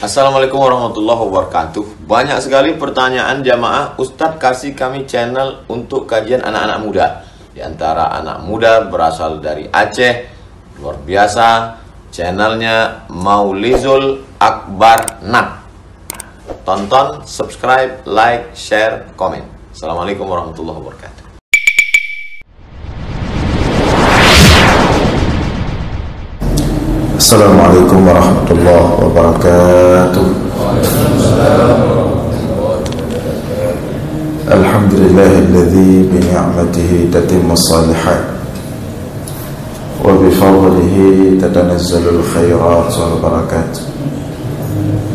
Assalamualaikum warahmatullahi wabarakatuh. Banyak sekali pertanyaan jamaah, Ustadz kasih kami channel untuk kajian anak-anak muda. Di antara anak muda berasal dari Aceh, luar biasa. Channelnya Maulizul Akbar Nak. Tonton, subscribe, like, share, komen. Assalamualaikum warahmatullahi wabarakatuh. Assalamualaikum warahmatullahi wabarakatuh. Alhamdulillahilladzi bi ni'matihi tatimmu shalihat wa bi fadlihi tatanazzalul khairat wal barakat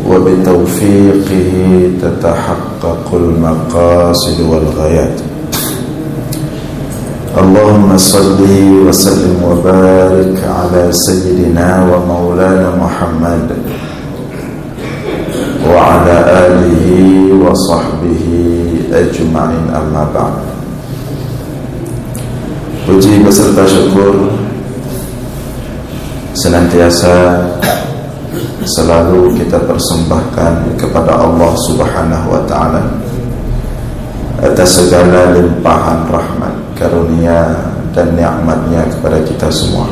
wa bi tawfiqihi tatahaqqaqul maqasid wal ghayat. Allahumma salli wa sallim wa barik ala sayyidina wa maulana Muhammad wa ala alihi wa sahbihi ajma'in, amma ba'd. Puji beserta syukur senantiasa selalu kita persembahkan kepada Allah Subhanahu wa ta'ala atas segala limpahan rahmat, karunia dan nikmatnya kepada kita semua.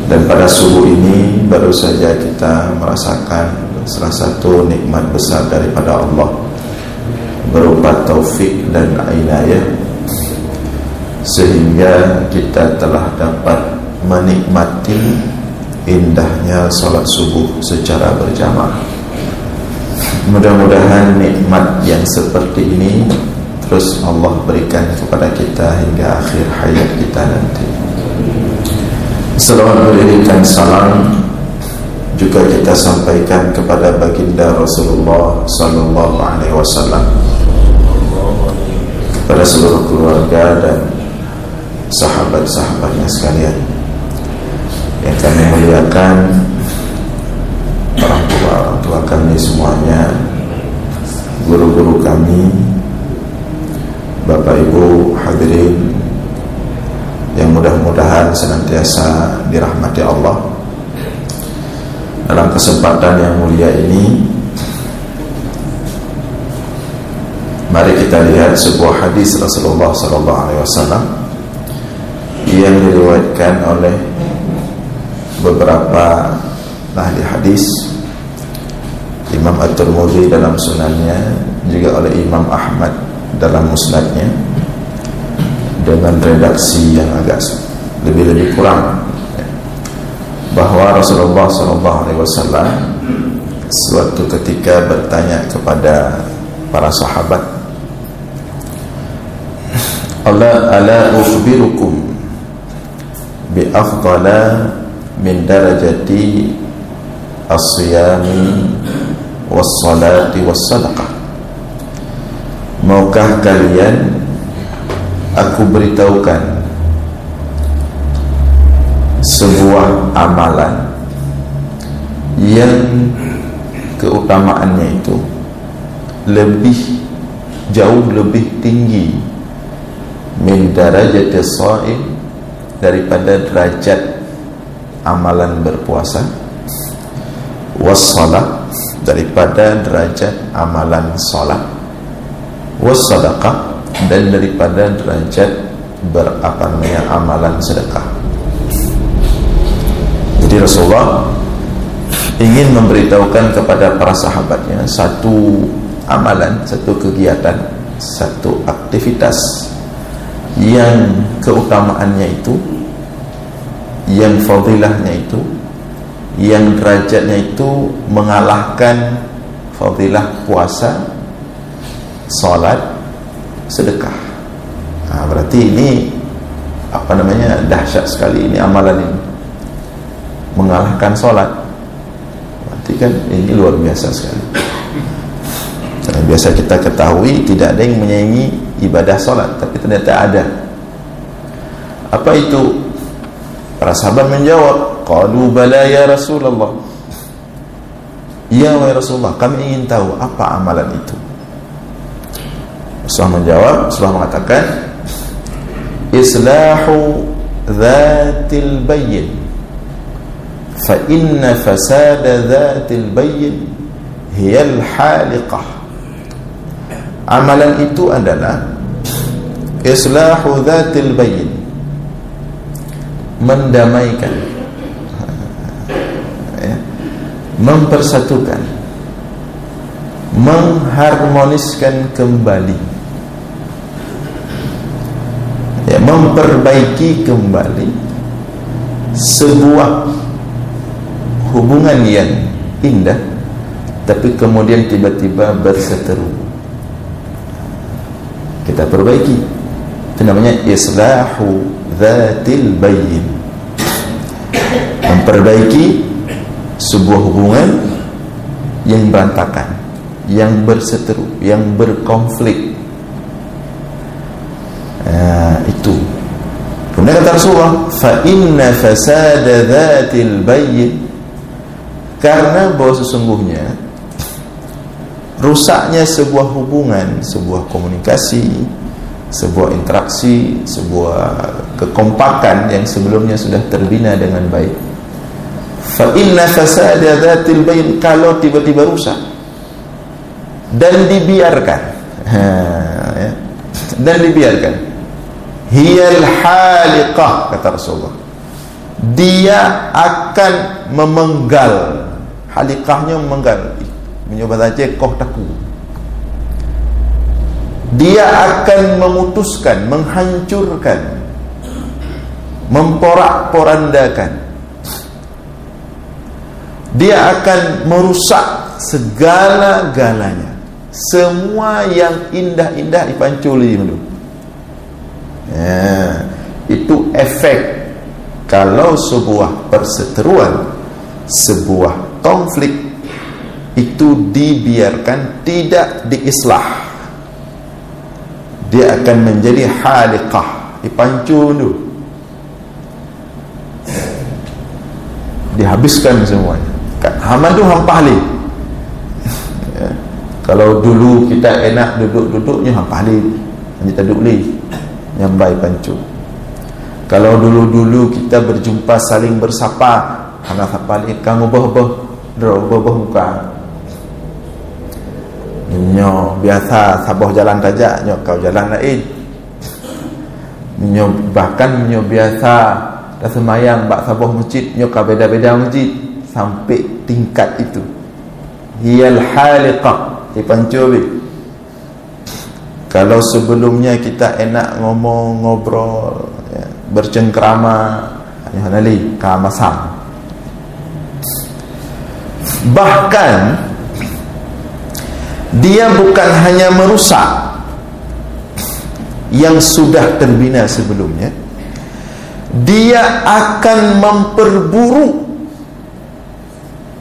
Dan pada subuh ini baru saja kita merasakan salah satu nikmat besar daripada Allah berupa taufik dan inayah, sehingga kita telah dapat menikmati indahnya salat subuh secara berjamaah. Mudah-mudahan nikmat yang seperti ini terus Allah berikan kepada kita hingga akhir hayat kita nanti. Selawat berikan salam juga kita sampaikan kepada baginda Rasulullah sallallahu alaihi wasallam, kepada seluruh keluarga dan sahabat-sahabatnya sekalian yang kami muliakan, orang tua kami semuanya, guru-guru kami, Bapak Ibu hadirin yang mudah-mudahan senantiasa dirahmati Allah. Dalam kesempatan yang mulia ini, mari kita lihat sebuah hadis Rasulullah SAW yang diriwayatkan oleh beberapa ahli hadis, Imam At-Tirmidzi dalam sunannya, juga oleh Imam Ahmad dalam musnadnya, dengan redaksi yang agak lebih kurang, bahwa Rasulullah SAW suatu ketika bertanya kepada para sahabat, ala ukhbirukum bi afdala min darajati as-siyami was-salati was-sadaqah. Maukah kalian aku beritahukan sebuah amalan yang keutamaannya itu jauh lebih tinggi min darajati shaim, daripada derajat amalan berpuasa, was-salat, daripada derajat amalan salat, was-sadaqah, dan daripada derajat amalan sedekah. Jadi Rasulullah ingin memberitahukan kepada para sahabatnya satu amalan, satu kegiatan, satu aktivitas yang keutamaannya itu, yang fadilahnya itu, yang derajatnya itu mengalahkan fadilah puasa, salat, sedekah. Berarti ini dahsyat sekali ini amalan ini, mengalahkan salat. Berarti kan ini luar biasa sekali. Karena biasa kita ketahui tidak ada yang menyaingi ibadah salat, tapi ternyata ada. Apa itu? Para sahabat menjawab, qalu bala ya Rasulullah. Ya wahai Rasulullah, kami ingin tahu apa amalan itu. Rasulullah menjawab, Rasulullah mengatakan, islahu dzatil bayyin fa inna fasada dhatil bayyin hiyal haliqah. Amalan itu adalah islahu dhatil bayyin, mendamaikan, mempersatukan, mengharmoniskan kembali, memperbaiki kembali sebuah hubungan yang indah tapi kemudian tiba-tiba berseteru. Kita perbaiki, itu namanya islahu dhatil bayyin, memperbaiki sebuah hubungan yang berantakan, yang berseteru, yang berkonflik. Itu kemudian kata Rasulullah, fa inna fasada dhatil bayyin, karena bahwa sesungguhnya rusaknya sebuah hubungan, sebuah komunikasi, sebuah interaksi, sebuah kekompakan yang sebelumnya sudah terbina dengan baik. Fa inna fasada dhatil bayyin, kalau tiba-tiba rusak dan dibiarkan, dan dibiarkan, hiyal haliqah, kata Rasulullah, dia akan memenggal. Haliqahnya memenggal, mencoba saja koh taku. Dia akan memutuskan, menghancurkan, memporak-porandakan. Dia akan merusak segala-galanya. Semua yang indah-indah dipanculi dulu. Itu efek kalau sebuah perseteruan, sebuah konflik itu dibiarkan, tidak diislah, dia akan menjadi haliqah, dipancung dulu, dihabiskan semuanya. Haman tu hampahli. Kalau dulu kita enak duduk-duduknya hampahli, hanya duduk li nyambai pancung. Kalau dulu-dulu kita berjumpa saling bersapa, hana sapa li kang ubah-ubah muka. Nyo biasa saboh jalan saja, nyo kau jalan lain. Nyo bahkan nyo biasa dah semayang bak saboh masjid, nyo kau beda-beda masjid, sampai tingkat itu. Hiyal haliqah, dipancuri. Kalau sebelumnya kita enak ngomong, ngobrol, ya, bercengkrama, hanya nali kamasam. Bahkan dia bukan hanya merusak yang sudah terbina sebelumnya, dia akan memperburuk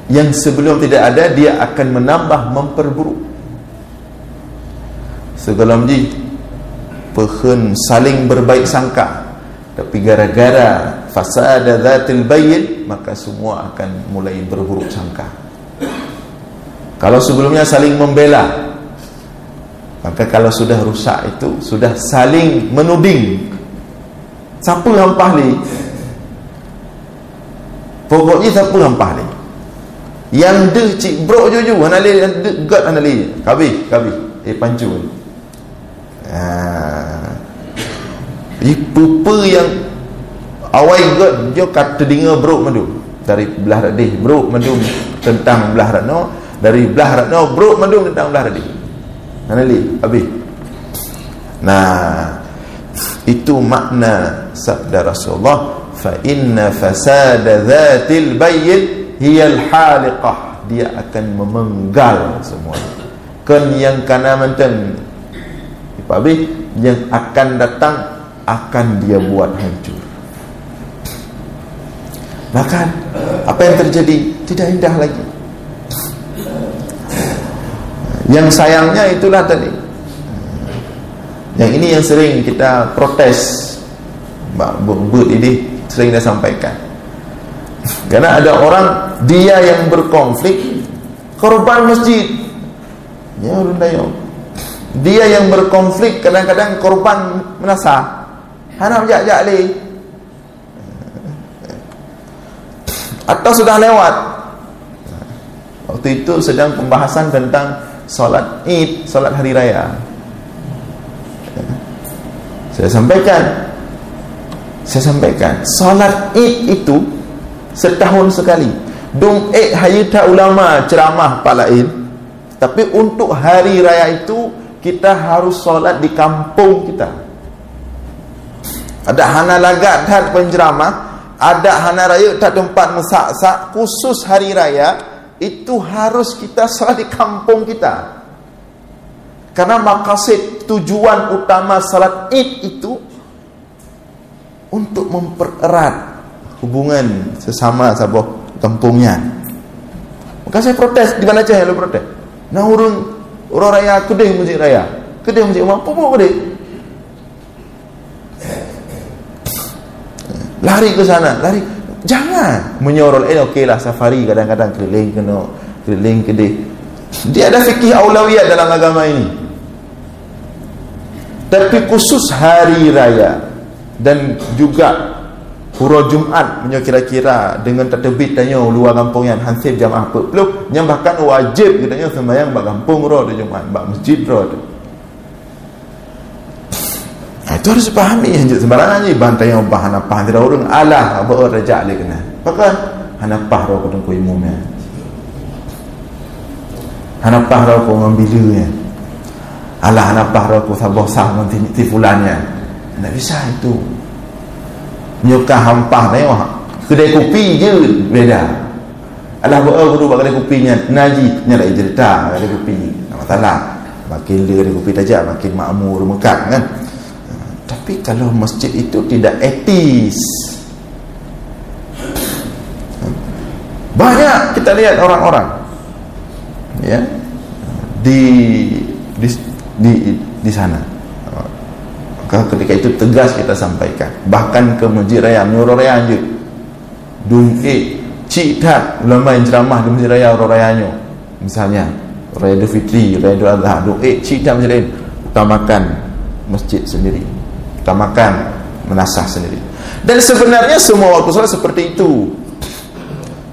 yang sebelum tidak ada. Dia akan menambah, memperburuk. Segala ji pehen saling berbaik sangka, tapi gara-gara fasada dhatil bayyin, maka semua akan mulai berburuk sangka. Kalau sebelumnya saling membela, maka kalau sudah rusak itu sudah saling menuding. Siapa hampah ni? Pokoknya siapa hampah ni? Yang de cik bro juju anali dekat anali. Kabi pancu. Pupa yang awai god jo kata dengar bro madu dari belah radih, bro madu tentang belah radno, dari belah radno bro madu tentang belah radih. Anali habis. Nah, itu makna sabda Rasulullah, fa inna fasada dhatil bayyin hiyal haliqah, dia akan memenggal semua. Kan yang kana manten habis, yang akan datang akan dia buat hancur. Bahkan apa yang terjadi tidak indah lagi. Yang sayangnya itulah tadi. Yang ini yang sering kita protes, Mbak ini sering dia sampaikan. Karena ada orang, dia yang berkonflik, korban masjid. Ya Rundayo. Dia yang berkonflik kadang-kadang korban menasa. Hana jak-jak li. atau sudah lewat. Waktu itu sedang pembahasan tentang solat Id, solat hari raya. Saya sampaikan solat Id itu setahun sekali. Dong hayita ulama ceramah pak lain, tapi untuk hari raya itu kita harus solat di kampung kita. Ada hana lagat tak penceramah, ada hana raya tak tempat mesak-sak. Khusus hari raya itu harus kita solat di kampung kita. Karena maqasid tujuan utama salat Id itu untuk mempererat hubungan sesama sahabat kampungnya. Maka saya protes. Di mana saya protes? Nah orang raya kedai masjid raya, kedai masjid umum, apa kedai? Lari ke sana, lari. Jangan menyorol. Okeylah safari kadang-kadang keliling kedai. Dia ada fikih aulawiyat dalam agama ini. Tapi khusus hari raya dan juga huruf Jumat punya kira-kira dengan tertebit tanya luar kampung yang hansib jamaah peluk yang bahkan wajib katanya sembahyang bak kampung roh di Jumat, bak masjid roh. Itu harus dipahami. Sembarangan je bantai yang bahan apa tidak orang alah apa rajak dia kena. Maka hanapah roh kau tengku imumnya. Hanapah roh kau ngambilnya. Alah hanapah roh kau sabah sah nanti fulannya. Tak bisa itu. Nyukah hampah tengok kedai kopi je beda. Alah buat guru kedai kopinya naji nyala cerita kedai kopi. Tak masalah. Makin dia kedai kopi tajak makin makmur mekat kan. Tapi kalau masjid itu tidak etis. Banyak kita lihat orang-orang ya di sana. Maka ketika itu tegas kita sampaikan. Bahkan ke masjid raya, menyuruh raya je. Cik tak ulama yang ceramah di masjid raya orang rayanya. Misalnya Raya Idul Fitri, Raya Idul Adha, cik tak masjid lain, utamakan masjid sendiri, utamakan menasah sendiri. Dan sebenarnya semua waktu salat seperti itu.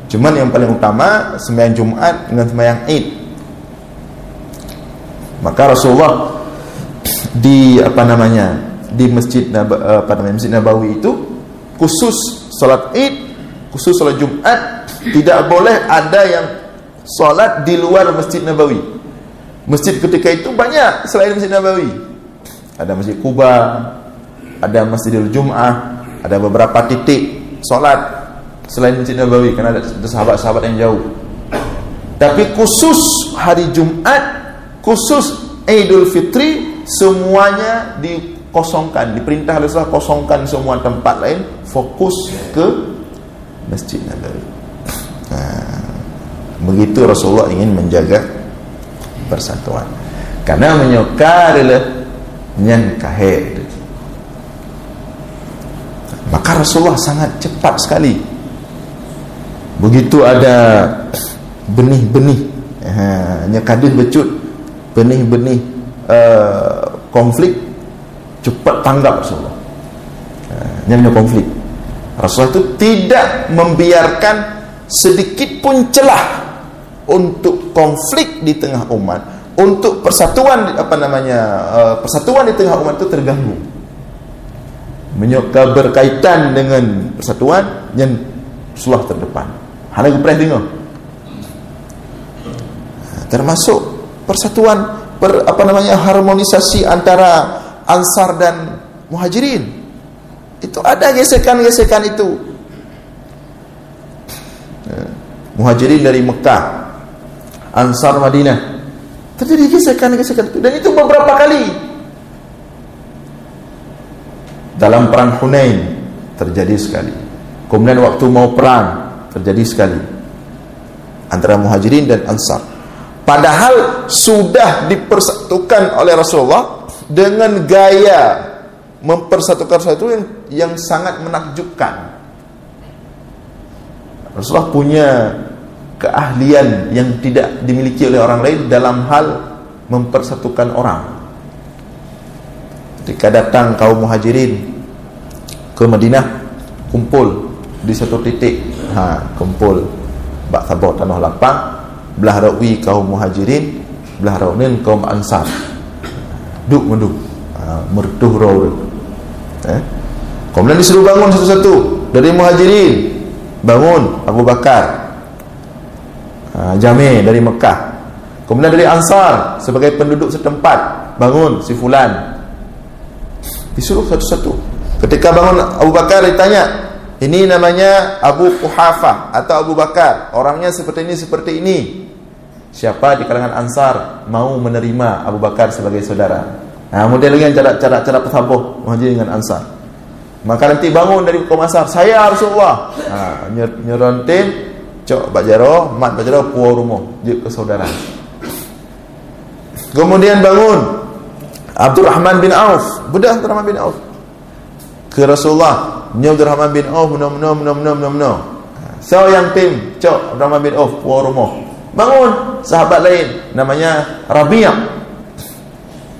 Cuman yang paling utama sembahyang Jumat dengan sembahyang Id. Maka Rasulullah di di Masjid Masjid Nabawi itu khusus salat Id, khusus salat Jumat, tidak boleh ada yang salat di luar Masjid Nabawi. Masjid ketika itu banyak selain Masjid Nabawi. Ada Masjid Quba, ada Masjidil Jum'ah, ada beberapa titik salat selain Masjid Nabawi kerana ada sahabat-sahabat yang jauh. Tapi khusus hari Jumat, khusus Idul Fitri, semuanya dikosongkan. Diperintah Rasulullah kosongkan semua tempat lain, fokus ke Masjid Nabawi. Begitu Rasulullah ingin menjaga persatuan. Karena menyukar nyan kahir. Maka Rasulullah sangat cepat sekali. Begitu ada benih-benih nyakadin becut, benih-benih konflik, cepat tanggap Rasulullah. Namanya konflik. Rasulullah itu tidak membiarkan sedikit pun celah untuk konflik di tengah umat, untuk persatuan persatuan di tengah umat itu terganggu. Menyokong berkaitan dengan persatuan yang Rasulullah terdepan. Hanya kita dengar. Termasuk persatuan harmonisasi antara Ansar dan Muhajirin. Itu ada gesekan-gesekan itu. Muhajirin dari Mekah, Ansar Madinah. Terjadi gesekan-gesekan itu, dan itu beberapa kali. Dalam perang Hunain terjadi sekali. Kemudian waktu mau perang terjadi sekali antara Muhajirin dan Ansar. Padahal sudah dipersatukan oleh Rasulullah dengan gaya mempersatukan sesuatu yang sangat menakjubkan. Rasulullah punya keahlian yang tidak dimiliki oleh orang lain dalam hal mempersatukan orang. Ketika datang kaum Muhajirin ke Madinah, kumpul di satu titik, kumpul bak tabur tanah lapang, belah rawi kaum muhajirin, belah raunin kaum ansar. Duk mendu mertuh raw. Kemudian disuruh bangun satu-satu. Dari muhajirin bangun Abu Bakar, Jami' dari Mekah. Kemudian dari ansar sebagai penduduk setempat, bangun si fulan. Disuruh satu-satu. Ketika bangun Abu Bakar ditanya, ini namanya Abu Quhafah atau Abu Bakar, orangnya seperti ini. Siapa di kalangan ansar mau menerima Abu Bakar sebagai saudara? Kemudian lagi cara bertabuh muhajirin dengan ansar. Maka nanti bangun dari kaum ansar, saya Rasulullah. Nyerontin, cok bajaro, mat bajaro puau rumah, je ke saudara. Kemudian bangun Abdurrahman bin Auf, budak Abdurrahman bin Auf ke Rasulullah. Abdurrahman bin Auf no. So yang tim cok Abdurrahman bin Auf puau rumah. Bangun sahabat lain namanya Rabi'.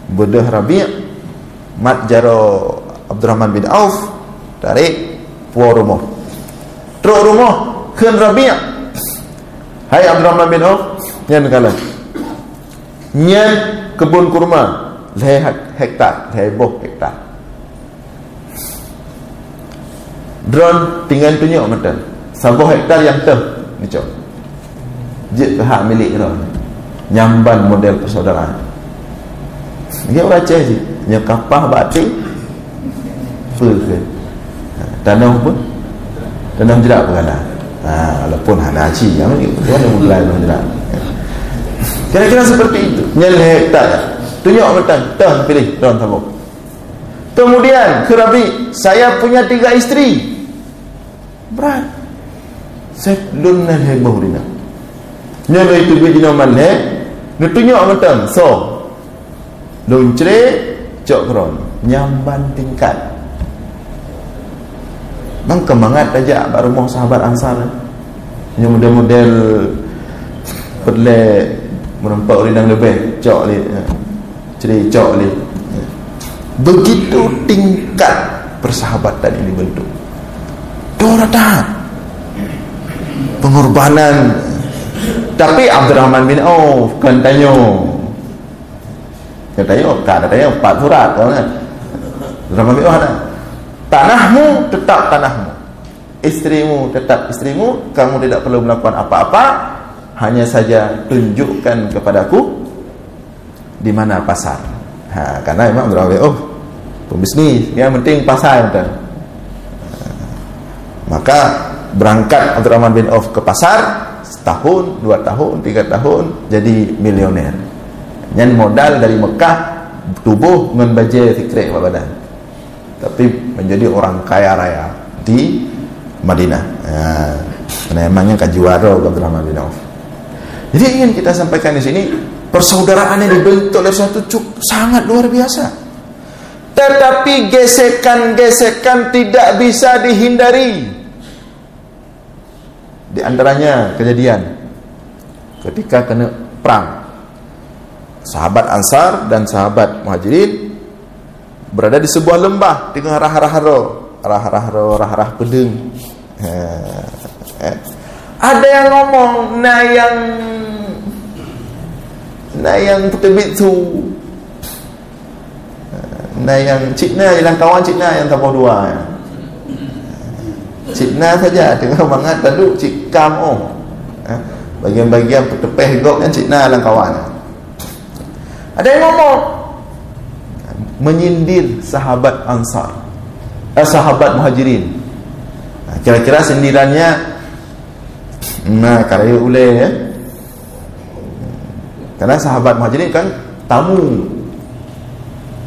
Budak Rabi' mat jaro Abdurrahman bin Auf tarik puau rumah. Teruk rumah ke Rabi'. Hai Abdurrahman bin Auf, nyan kalah. Nyan kebun kurma hektar, hektar. Drone tinggal tunjuk mata. 10 hektar yang teh ni cok. Je ke hak milik drone. Nyamban model persaudaraan. Dia baca je. Nya kapah batik. Ke. Tanah pun. Tanah jerak pun ada. Walaupun hanaci yang ni tuan yang mulai jerak. Kira-kira seperti itu. Nyel hektar. Tunjuk mata. Teh pilih drone tabuk. Kemudian Kerabi, saya punya 3 isteri. Berat. Seklun dan heboh dina. Nyala itu bijina malhe, nutunjuk mata. So, luncre, cok kron, nyamban tingkat. Bang kemangat aja baru mau sahabat ansar. Yang model-model perle merempak lidang lebih, cok li, ceri cok li. Begitu tingkat persahabatan ini bentuk. Dorata pengorbanan. Tapi Abdurrahman bin Auf katanya 4 surat kan. Abdurrahman bin Auf ada. Tanahmu tetap tanahmu. Istrimu tetap istrimu, kamu tidak perlu melakukan apa-apa, hanya saja tunjukkan kepadaku di mana pasar. Karena memang Abdurrahman bin Auf pembisnis, yang penting pasar betul. Maka berangkat Abdurrahman bin Auf ke pasar, setahun, 2 tahun, 3 tahun jadi milioner. Yang modal dari Mekah tubuh dengan baju fikri badan, tapi menjadi orang kaya raya di Madinah. Karena emangnya kajuara Abdurrahman bin Auf. Jadi ingin kita sampaikan di sini, persaudaraan yang dibentuk oleh suatu sangat luar biasa. Tetapi gesekan-gesekan tidak bisa dihindari. Di antaranya kejadian ketika kena perang, sahabat Ansar dan sahabat Muhajirin berada di sebuah lembah dengan rah-rah pedeng. Ada yang ngomong nayang petebit tu, nayang Cina jalan kawan Cina yang tambah 2. Cina saja tengah bangat taduk cikam bagian-bagian petepeh gok kan Cina dalam kawan. Ada yang ngomong menyindir sahabat Ansar, sahabat Muhajirin. Kira-kira sindirannya karya uleh ya. Karena sahabat Muhajirin kan tamu.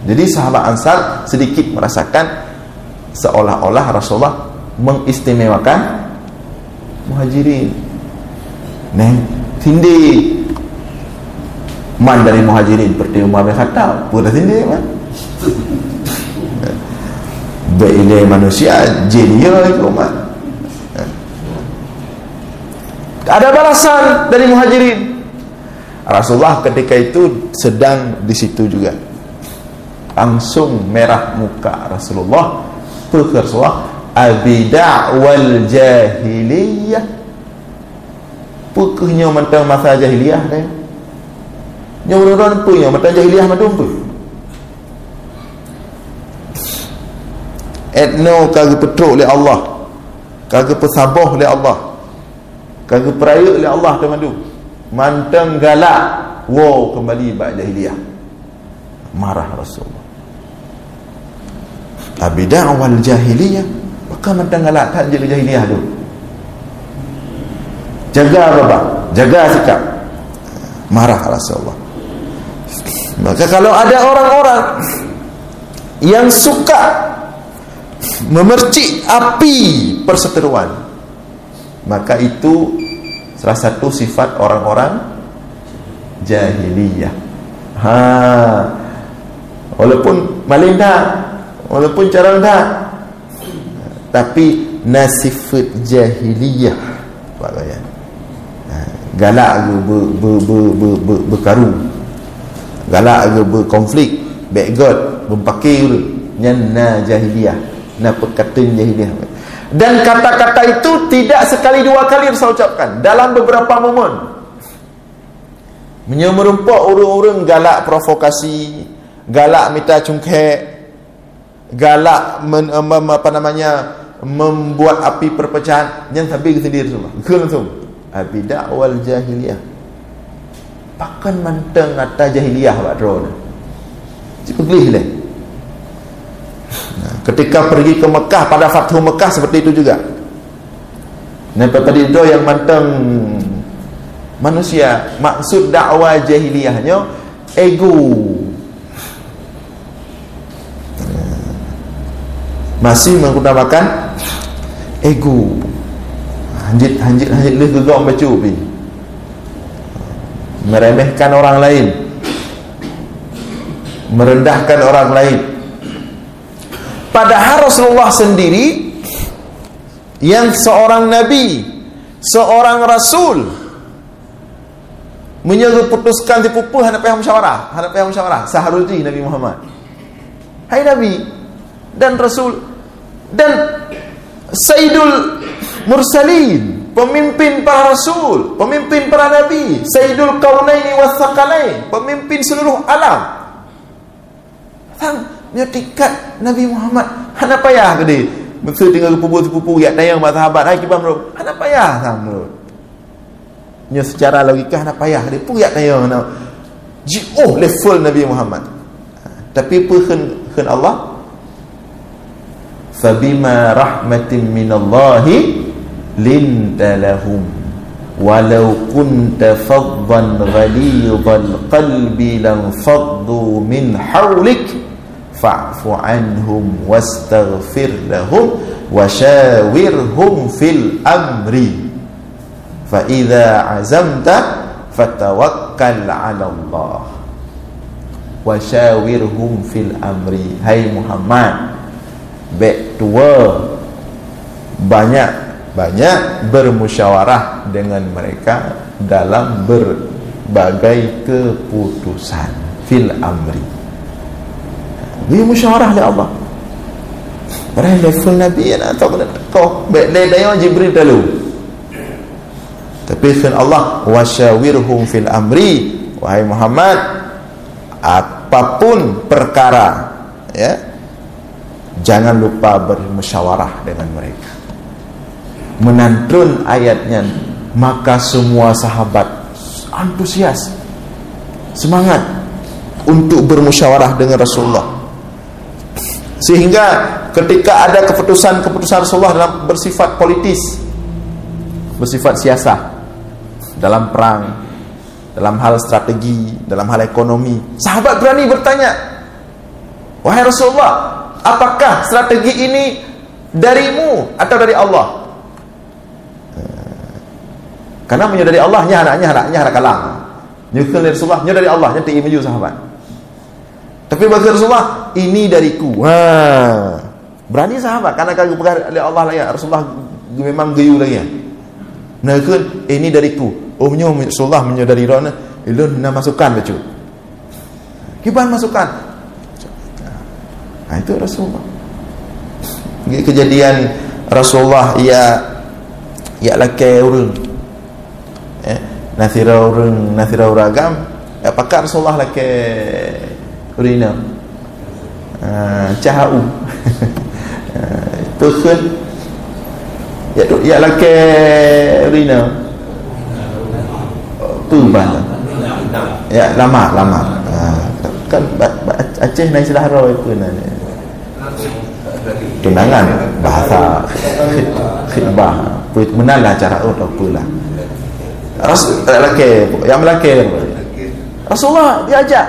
Jadi sahabat Ansar sedikit merasakan seolah-olah Rasulullah mengistimewakan Muhajirin. Tindi man dari Muhajirin seperti Umar bin Khattab, boleh tindi man. Beile manusia jenia itu Umar. Ada balasan dari Muhajirin. Rasulullah ketika itu sedang di situ juga. Langsung merah muka Rasulullah. Rasulullah abida'wal jahiliyah. Pukehnya mentang masa jahiliyah dah. Nya orang punya mentang jahiliyah madum tu. Etno kagak petruk oleh Allah, kagak pesabah oleh Allah, kagak peraya oleh Allah tu madu. Mantang galak, wow kembali bab jahiliyah. Marah Rasulullah. Abida'wal jahiliyah. Maka mantang galak tak jadi jahiliyah tu. Jaga apa? Jaga sikap. Marah Rasulullah. Maka kalau ada orang-orang yang suka memercik api perseteruan, maka itu salah satu sifat orang-orang jahiliyah. Walaupun maling tak, walaupun cara tak, tapi nasifat jahiliyah bagaian. Galak ke berkaru, galak ke berkonflik, backgod, berpakir ke nyana jahiliyah, na perkataan jahiliyah. Dan kata-kata itu tidak sekali dua kali Rasul ucapkan, dalam beberapa momen. Menyemerempak orang-orang galak provokasi, galak minta cungkek, galak membuat api perpecahan. Yang sampai ke sendiri semua ke langsung abida'wal jahiliyah. Pakan manteng atas jahiliyah buat drone. Cukup gelih lah. Ketika pergi ke Mekah pada Fathu Mekah seperti itu juga. Nampak tadi itu yang manteng manusia. Maksud dakwah jahiliyahnya ego. Masih menggunakan ego. Hanjit le gegak baca pi. Meremehkan orang lain, merendahkan orang lain. Padahal Rasulullah sendiri yang seorang nabi, seorang rasul, menyuruh putuskan dipupuh hadap yang musyawarah, saharuji Nabi Muhammad. Hai Nabi dan Rasul dan Sayyidul Mursalin, pemimpin para rasul, pemimpin para nabi, Sayyidul Kaunaini Wassaqalain, pemimpin seluruh alam. Dia tingkat Nabi Muhammad. Hana payah ke dia? Maksud tinggal sepupu-sepupu yak tayang mak sahabat. Hai kibam bro. Hana payah sama. Nya secara logika hana payah dia pun yak tayang nak. Level Nabi Muhammad. Tapi pun Allah fabima rahmatin minallahi linta lahum walau kunta faddan ghalidhal qalbi lam faddu min hawlik fa'fu anhum wastaghfir lahum washawirhum fil amri fa idza azamta fatawakkal 'ala Allah washawirhum fil amri. Hai Muhammad, baik tua banyak bermusyawarah dengan mereka dalam berbagai keputusan fil amri. Dia musyawarah oleh Allah. Orang level Nabi atau kau bedanya Jibril dulu. Tapi firman Allah wasyawirhum fil amri, wahai Muhammad, apapun perkara, ya, jangan lupa bermusyawarah dengan mereka. Menantun ayatnya, maka semua sahabat antusias, semangat untuk bermusyawarah dengan Rasulullah. Sehingga ketika ada keputusan-keputusan Rasulullah dalam bersifat politis, bersifat siasah, dalam perang, dalam hal strategi, dalam hal ekonomi, sahabat berani bertanya, wahai Rasulullah, apakah strategi ini darimu atau dari Allah? Karena punya dari Allah, anaknya kalang. Nyukul dari Rasulullah, dari Allah, nanti imaju sahabat. Tapi bagi Rasulullah, ini dariku. Berani sahabat karena kagak pegang oleh Allah lah ya. Rasulullah memang geyu lagi ya. Nah kan ini dariku. Omnya Rasulullah menyadari rona, ilun nak masukkan bacu. Kiban masukkan. Nah itu Rasulullah. kejadian Rasulullah ia lakai urang nasira uragam pakar Rasulullah lakai urina cahau tukun ya lakai urina tuban ya lama kan Aceh naik selahara itu tunangan bahasa khidbah menalah cara apalah Rasul lelaki yang melaki Rasulullah diajak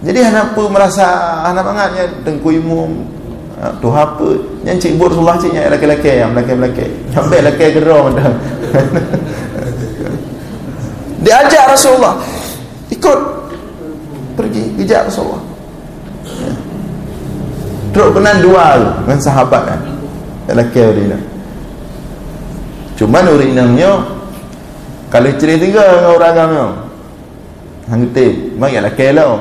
jadi anak pun merasa anak bangatnya dengkui umum tu apa yang cik buat Rasulullah ciknya lelaki-lelaki yang melaki sampai lelaki gerong dah diajak Rasulullah ikut pergi bijak Rasulullah terus kena dual dengan sahabat kan lelaki urina cuman urinanya kalau cerita dengan orang agamanya hangte mak ya lelaki lah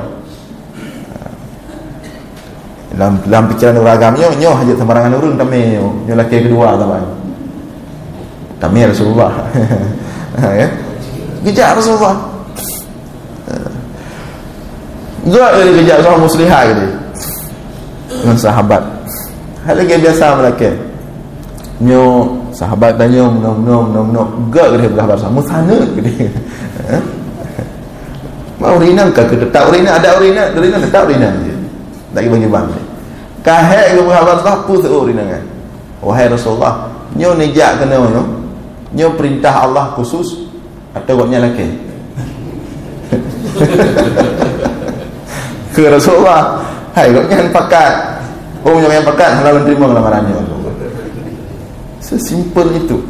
dalam pikiran orang agamanya nyoh hajat sembarangan urang tamai nyoh lelaki kedua tamai Rasulullah ya bijak Rasulullah enggak dia bijak sama muslihat gitu dengan sahabat hal lagi biasa melaki nyo sahabat tanya nom enggak dia berkhabar sama sana gitu mau urina ke tetap urina ada urina tetap urina je tak bagi bang kahek ke berkhabar apa tu urina kan wahai Rasulullah nyo nejak kena nyo perintah Allah khusus atau buatnya laki ke Rasulullah hai buatnya pakat yang pakat halal menerima lamarannya sesimpel itu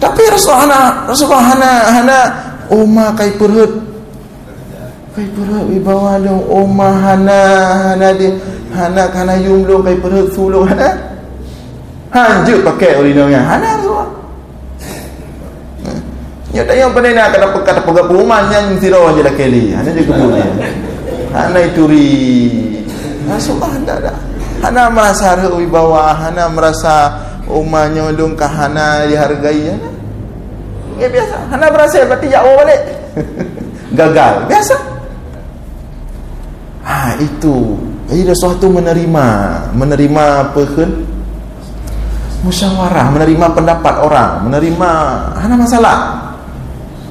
tapi Rasulullah hana umma kai perut wibawa dong umma hana dia hana yumlung kai perut sulung hana hanjut pakai urinanya hana Rasulullah nyata yang pernah nak kata pegapuman yang siro aja lah keli hana je kebunnya hana ituri Rasulullah ada hana merasa wibawa hana merasa umahnya dong kahana dihargai ya biasa hana berasa berarti jauh balik gagal biasa itu jadi sesuatu menerima apa kan musyawarah menerima pendapat orang menerima hana masalah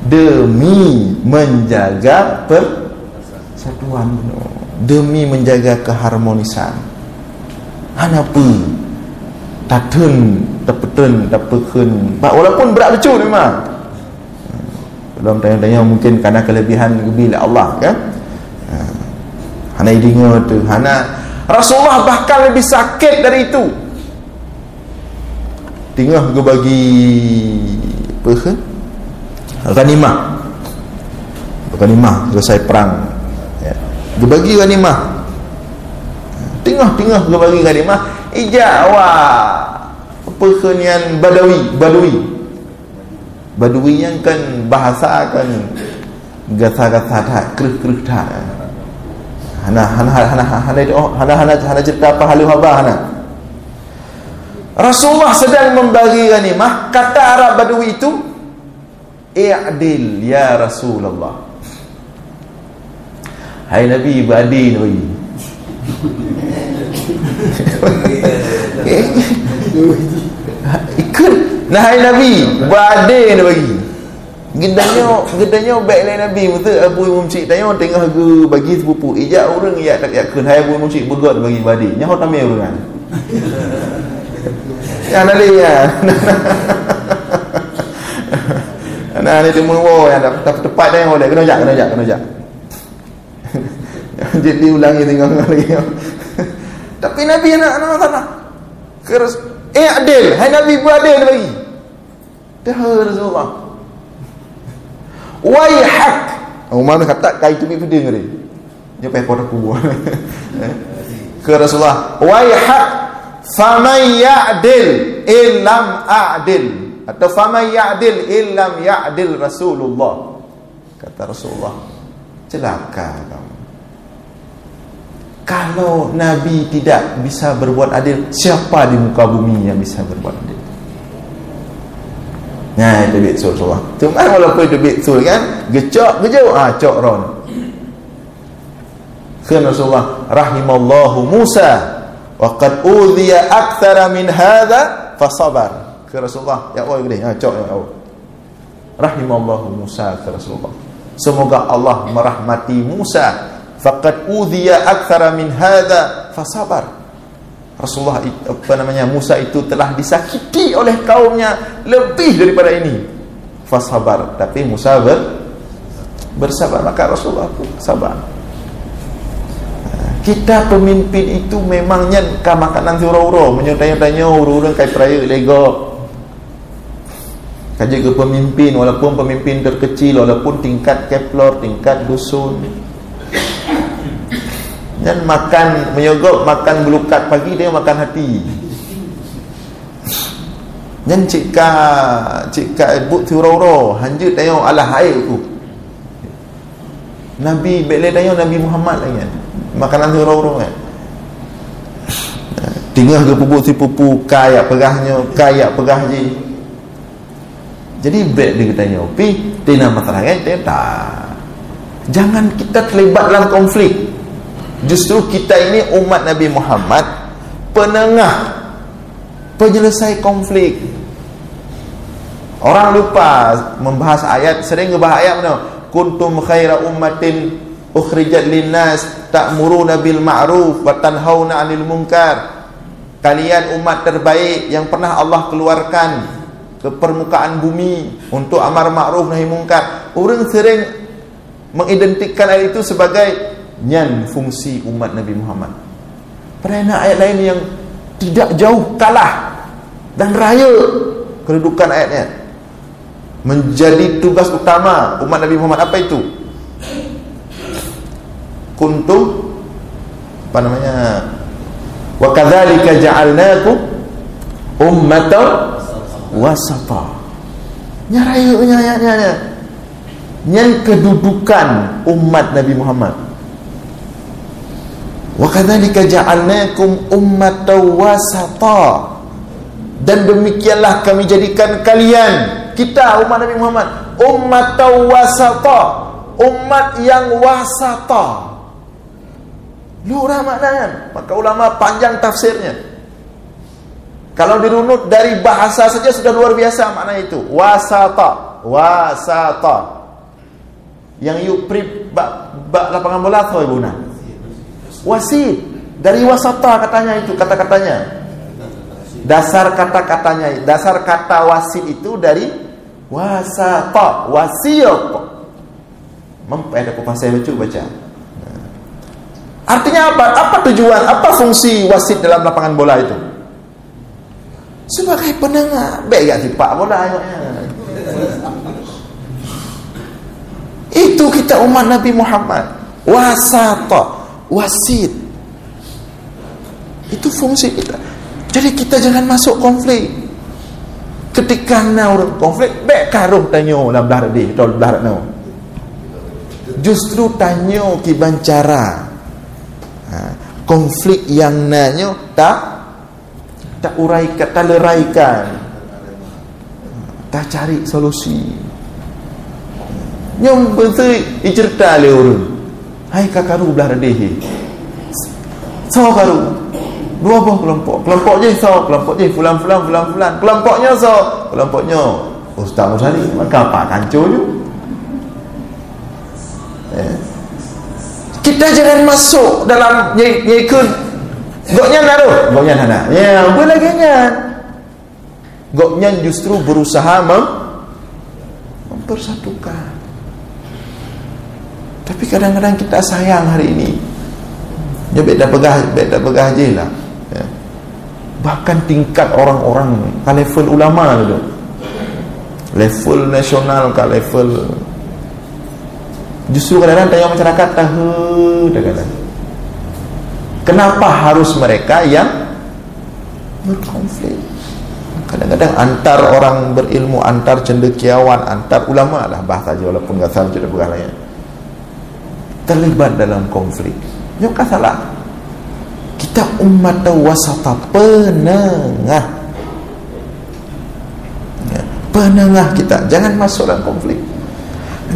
demi menjaga persatuan demi menjaga keharmonisan hana pun tatun tapekun walaupun berat lucu memang dalam tanya-tanya mungkin kerana kelebihan bila Allah kan hana idinga tu hana Rasulullah bahkan lebih sakit dari itu tengah ke bagi apa kan ghanimah selesai perang ya. Dia bagi ghanimah tengah dia bagi ghanimah ijawah perkenian Badui yang kan bahasa kan gasa-gasa tak kerih tak hana cerita apa halu haba hana Rasulullah sedang membagi ghanimah kata Arab Badui itu i'dil ya Rasulullah hai Nabi badin oi ikut nah hai Nabi badin bagi gedanya baik lain Nabi betul Abu Imam Cik tanya tengah ke bagi sepupu ijak orang ya tak yakin hai Abu Imam Cik begot bagi badin nyaho tamai orang ya nali ya nah ni temu yang tepat dah boleh kena jak jadi ulangi tengok lagi tapi Nabi anak tanah terus adil hai Nabi beradil bagi dah Rasulullah waihak Umar kata kai tu peding dia dia pepor aku ke Rasulullah waihak faman ya'dil illam a'dil atau faman ya'dil illam ya'dil Rasulullah kata Rasulullah celaka kamu Kalau Nabi tidak bisa berbuat adil, siapa di muka bumi yang bisa berbuat adil? Nah, itu betul Rasulullah. Cuma walaupun itu betul kan, gecok cok ron. Kan Rasulullah, rahimallahu Musa wa qad udhiya aktsara min hadza fasabar. Ke Rasulullah, ya Allah gede, cok ya Allah. Rahimallahu Musa, ke Rasulullah. Semoga Allah merahmati Musa. Faqad udhiya aktsara min hadza fasabar. Rasulullah Musa itu telah disakiti oleh kaumnya lebih daripada ini. Fasabar, tapi Musa bersabar, maka Rasulullah pun sabar. Kita pemimpin itu memangnya makanan ura-ura, menyotanya ura-ura kai peraya lego. Kaji ke pemimpin, walaupun pemimpin terkecil, walaupun tingkat keplor, tingkat dusun. Dan makan menyogok, makan belukat pagi, dia makan hati. Dan cika ibu ura-ura, hanjut tayong alah air tu. Nabi bele tayong Nabi Muhammad lagi. Makanan ura-ura kan. Tinggal ke pupu kayak pegahnya, kayak pegah je. Jadi break dia katanya, pi tina masalah kan tak. Jangan kita terlibat dalam konflik. Justru kita ini umat Nabi Muhammad, penengah, penyelesai konflik. Orang lupa membahas ayat, sering ngebahas ayat mana? Kuntum khaira ummatin ukhrijat linnas ta'muruna bil ma'ruf wa tanhauna 'anil munkar. Kalian umat terbaik yang pernah Allah keluarkan ke permukaan bumi untuk amar ma'ruf nahi mungkar. Orang sering mengidentikan ayat itu sebagai nyan fungsi umat Nabi Muhammad. Padahal ayat lain yang tidak jauh kalah dan raya kedudukan ayatnya. Menjadi tugas utama umat Nabi Muhammad apa itu? Kuntum wa kadzalika ja'alnakum ummatan wasata. Nyaraya ayatnya. Nyan kedudukan umat Nabi Muhammad. Wa kadzalika ja'alnakum ummatan wasata. Dan demikianlah kami jadikan kalian, kita umat Nabi Muhammad, ummatan wasata, umat yang wasata. Lurah maknanya. Maka ulama panjang tafsirnya. Kalau dirunut dari bahasa saja sudah luar biasa makna itu. Wasata, wasata. Yang yuk prib bak lapangan bola tu ibu nak. Wasit, dari wasata katanya itu, kata-katanya. Dasar kata-katanya, dasar kata wasit itu dari wasata, wasiyat. Ada bahasa lucu baca. Artinya apa? Apa tujuan? Apa fungsi wasit dalam lapangan bola itu? Sebagai penengah. Baik gak tipak bola ayatnya. Itu kita umat Nabi Muhammad. Wasata, wasit. Itu fungsi kita. Jadi kita jangan masuk konflik. Ketika orang konflik, baik karuh tanya lah belah dia, atau belah no. Justru tanya kiban cara. Konflik yang nanya tak uraikan, tak leraikan, tak cari solusi. Nyom betul icerita le orang. Hai kakaru belah dia. So karu. Dua buah kelompok je so, kelompok je fulan, kelompoknya so, kelompoknya Ustaz Musali, maka apa kancur je. Kita jangan masuk dalam nyekun. Goknya naruh, goknya hana. Ya, apa lagi nya? Goknya justru berusaha mempersatukan. Tapi kadang-kadang kita sayang hari ini. Ya beda pegah je lah. Ya. Bahkan tingkat orang-orang ke level ulama dulu, level nasional ke level, justru kadang-kadang tanya masyarakat tahu kadang-kadang kenapa harus mereka yang berkonflik. Kadang-kadang antar orang berilmu, antar cendekiawan, antar ulama lah bahasa aja walaupun nggak salah tidak bergalanya terlibat dalam konflik. Nyok salah. Kita umat wasata, penengah. Penengah kita, jangan masuk dalam konflik.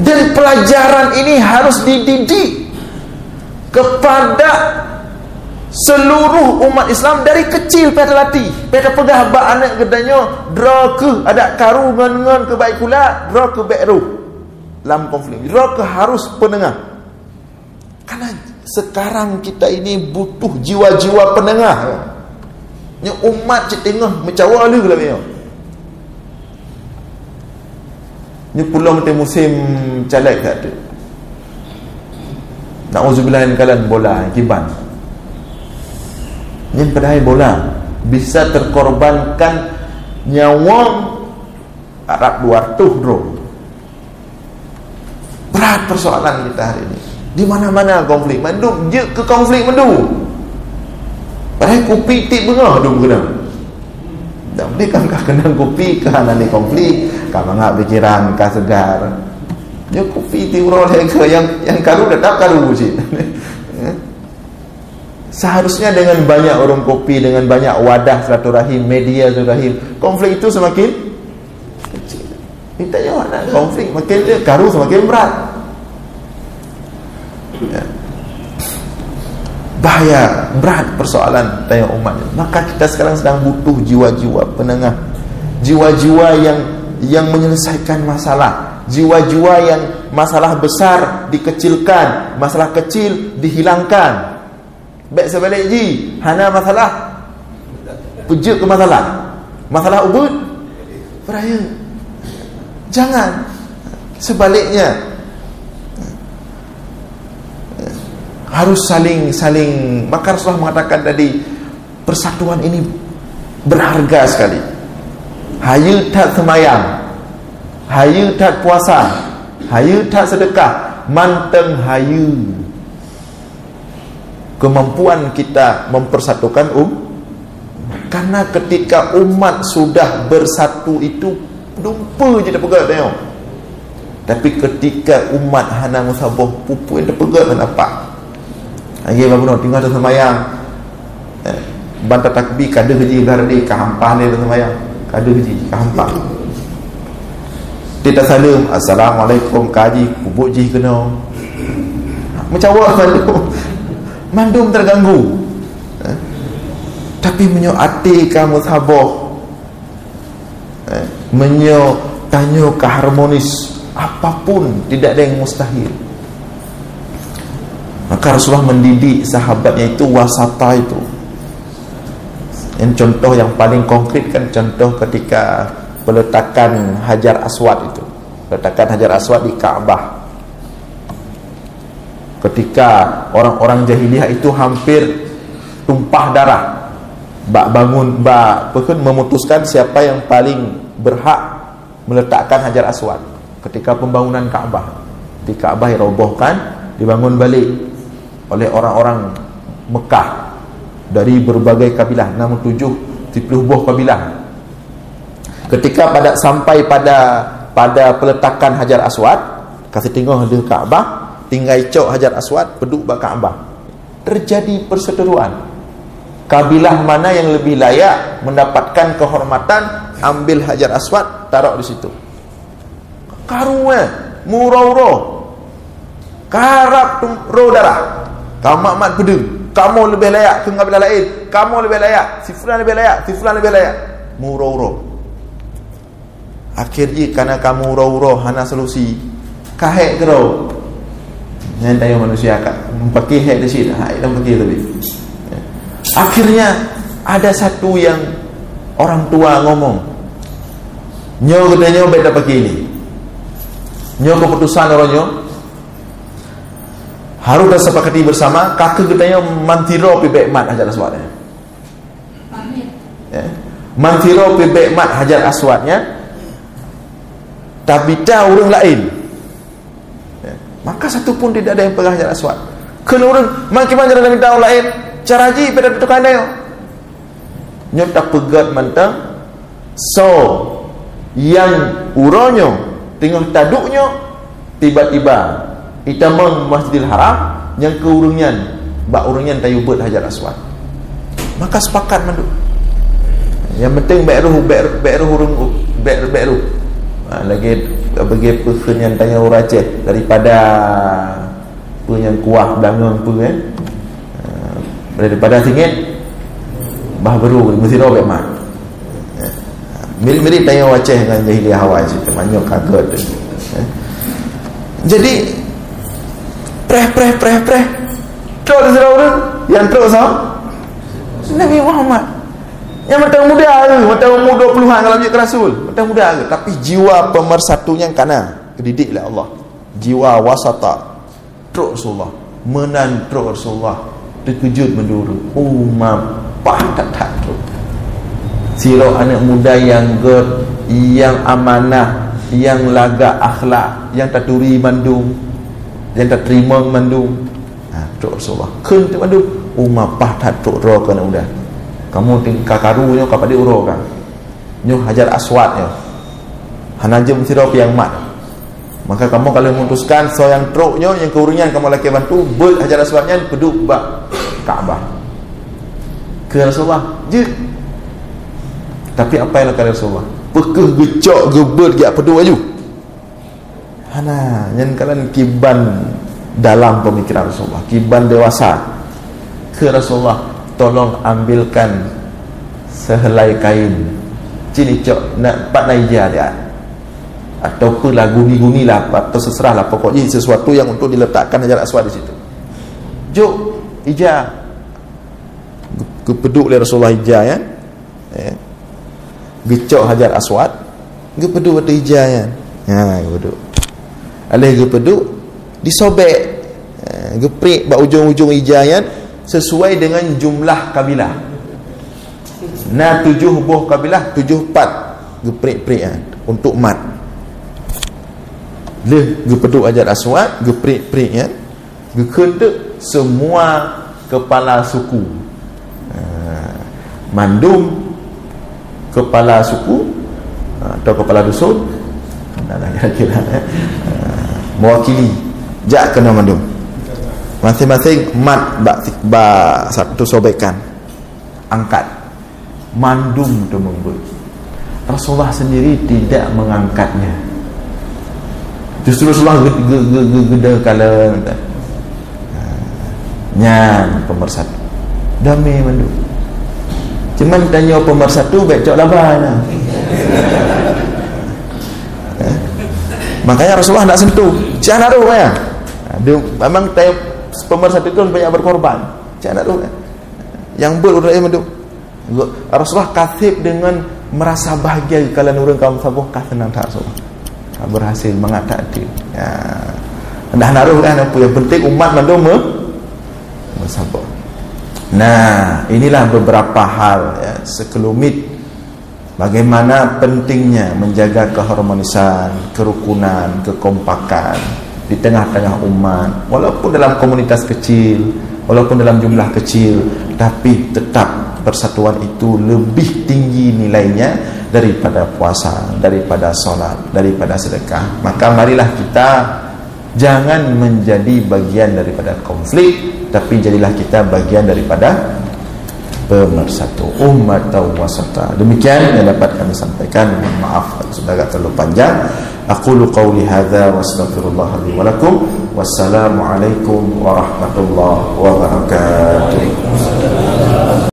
Dan pelajaran ini harus dididik kepada seluruh umat Islam dari kecil. Pada latih, pada pegah bak anak gedanya dra ke ada karu ngan ke baik kula, dra ke beru dalam konflik, dra ke harus penengah. Karena sekarang kita ini butuh jiwa-jiwa penengah. Nya umat cik tengah mencawa lu lah dia. Ni pulang di musim caleg kat tu. Na'udzubillah min kalan bola kiban. Ni padahal bola bisa terkorbankan nyawa Arab 200 bro. Berat persoalan kita hari ini. Di mana-mana konflik mandum je ke konflik mandu. Padahal kopi tik bengah dum kena. Tak boleh kan kena kopi kan ni konflik, kan mangap pikiran kan segar. Dia kopi ti urang lega yang karu tetap karu cik. Seharusnya dengan banyak orang kopi, dengan banyak wadah silaturahim, media silaturahim, konflik itu semakin kecil. Kita jawab nak konflik makin dia karu semakin berat. Ya. Bahaya, berat persoalan tanya umat. Maka kita sekarang sedang butuh jiwa-jiwa penengah, jiwa-jiwa yang menyelesaikan masalah, jiwa-jiwa yang masalah besar dikecilkan, masalah kecil dihilangkan. Baik sebalik ji, hana masalah pujuk ke masalah ubud beraya. Jangan sebaliknya, harus saling. Maka Rasulullah mengatakan tadi, persatuan ini berharga sekali. Hayu tak semayang, hayu tak puasa, hayu tak sedekah, manteng hayu kemampuan kita mempersatukan karena ketika umat sudah bersatu itu lupa je dah pegang tengok. Tapi ketika umat hana musabah pupu yang terpegang dan nampak. Ayah babu tinggal tu semayang. Bantah takbir kada haji gardi kahampah ni tu semayang. Kada haji kahampah. Dia tak salam, assalamualaikum kaji kubuk ji kena. Macam awak mandum terganggu. Tapi menyo ati kamu sabah. Menyo tanyo ke harmonis, apapun tidak ada yang mustahil. Maka Rasulullah mendidik sahabatnya itu wasata itu. Yang contoh yang paling konkret kan contoh ketika peletakan Hajar Aswad itu. Peletakan Hajar Aswad di Ka'bah. Ketika orang-orang jahiliyah itu hampir tumpah darah. Memutuskan siapa yang paling berhak meletakkan Hajar Aswad ketika pembangunan Ka'bah. Di Ka'bah dirobohkan, dibangun balik oleh orang-orang Mekah dari berbagai kabilah, 67 buah kabilah. Ketika sampai pada peletakan Hajar Aswad, kasih tengok di Ka'bah, tinggal cok Hajar Aswad, peduk bak Ka'bah. Terjadi perseteruan. Kabilah mana yang lebih layak mendapatkan kehormatan, ambil Hajar Aswad, taruh di situ. Karuan, murau-ro, karap ro darah. Kamu mak pedung, kamu lebih layak ke kabilah lain, kamu lebih layak, si fulan lebih layak, si fulan lebih layak. Murau-ro. Akhirnya karena kamu ro-ro hana solusi, kahek kero. Yang tanya manusia pakai hek di sini, hak dan pakai tadi. Akhirnya ada satu yang orang tua ngomong, nyo katanya beda pakai ini. Nyo keputusan orangnya harus dah sepakati bersama. Kakak katanya mantiro pibek mat Hajar Aswadnya. Mantiro pibek mat Hajar Aswadnya. Tapi dah orang lain. Maka satu pun tidak ada yang pegang Hajar Aswad. Kena orang makin jalan minta orang lain, cara ji pada tutukan dia. Nyo tak pegat mantang. So yang uronyo tengah taduknya tiba-tiba itamang Masjidil Haram yang keurungan bak urungan tayubut Hajar Aswad. maka sepakat mandu. Yang penting beru lagi bagi pun yang tanya orang Aceh daripada pun yang kuah belakang pun daripada singit bah beru mesti robek mat. Mirip-mirip tanya orang Aceh dengan jahiliah awal cerita manyok kaget tu. Jadi preh teruk terus orang yang teruk sama Nabi Muhammad yang matang muda ke, matang umur 20-an kalau dia ke Rasul, matang muda ke, tapi jiwa pemersatunya kana kedidik oleh Allah, jiwa wasata teruk Rasulullah, menan teruk Rasulullah, terkejut menduru umam tak teruk. Siro anak muda yang good, yang amanah, yang laga akhlak, yang tak turi mandung, yang tak terima mandung. Teruk Rasulullah kun tu mandung umam tak teruk ro kana muda. Kamu tingkah karunya kepada uro kan nyo hajar aswad nyo hanajem siro piang mat, maka kamu kalau memutuskan so yang truknya yang keurungan kamu laki bantu bel hajar aswadnya peduk bak Kaabah ke Rasulullah je. Tapi apa yang lakukan Rasulullah pekeh gecok gebet giak peduk aju hana nyen kalian kiban dalam pemikiran Rasulullah, kiban dewasa ke Rasulullah, tolong ambilkan sehelai kain cini cok nak pat naija dia ataupun lah guni-guni lah atau seserah lah, pokoknya sesuatu yang untuk diletakkan hajar aswad di situ. Juk ija kepeduk oleh Rasulullah ija ya, gecok hajar aswad kepeduk atau ija ya, kepeduk alih kepeduk disobek geprik bak ujung-ujung ija ya sesuai dengan jumlah kabilah. Nah 7 buah kabilah 7 part geprik-prik untuk mat. Le gepeduk hajar aswad geprik-prik ya. Gekentuk semua kepala suku. Mandum kepala suku atau kepala dusun. Nah kira-kira mewakili jak kena mandum. Masing-masing mat bak satu sobekan angkat mandum tu membut. Rasulullah sendiri tidak mengangkatnya, justru Rasulullah gede kala nyan pemersatu damai mandum. Cuman tanya pemersatu baik cok laban. Makanya Rasulullah tak sentuh jangan naruh ya. Dia memang tanya pemersatu itu banyak berkorban. Jangan tu yang berurai menduk. Rasulullah kasih dengan merasa bahagia kalau orang kaum sabuh kasenang tak Rasulullah. Berhasil mengatak dia. Ya. Dah naruh kan apa yang penting umat mandum bersabar. Nah, inilah beberapa hal ya, sekelumit bagaimana pentingnya menjaga keharmonisan, kerukunan, kekompakan di tengah-tengah umat, walaupun dalam komunitas kecil, walaupun dalam jumlah kecil, tapi tetap persatuan itu lebih tinggi nilainya daripada puasa, daripada solat, daripada sedekah. Maka marilah kita jangan menjadi bagian daripada konflik, tapi jadilah kita bagian daripada pemersatu umat wasata. Demikian yang dapat kami sampaikan. Mohon maaf sudah agak terlalu panjang. Aqulu qawli hadza wa astaghfirullah li wa lakum. Wassalamu alaikum warahmatullahi wabarakatuh.